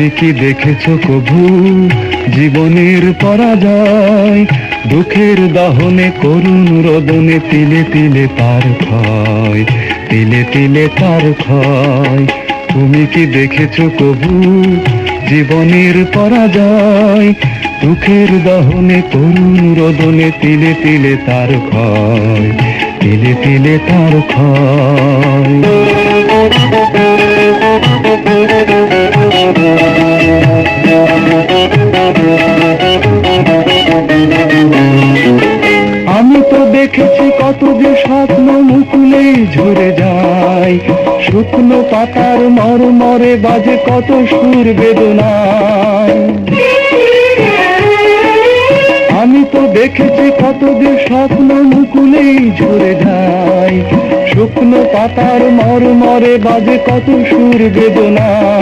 তুমি কি দেখেছো কভু জীবনের পরাজয়? দুঃখের দহনে করুণ রোদনে তিলে তিলে তার ক্ষয়, তিলে তিলে তার ক্ষয়। তুমি কি দেখেছো কভু জীবনের পরাজয়? দুঃখের দহনে করুণ রোদনে তিলে তিলে তার ক্ষয়, তিলে তিলে তার ক্ষয়। আমি তো দেখেছি কত যে স্বপ্ন মুকুলেই ঝরে যায়, শুকনো পাতার মরমরে বাজে কত সুর বেদনায়। আমি তো দেখেছি কত যে স্বপ্ন মুকুলেই ঝরে যায়, শুকনো পাতার মরমরে বাজে কত সুর বেদনায়।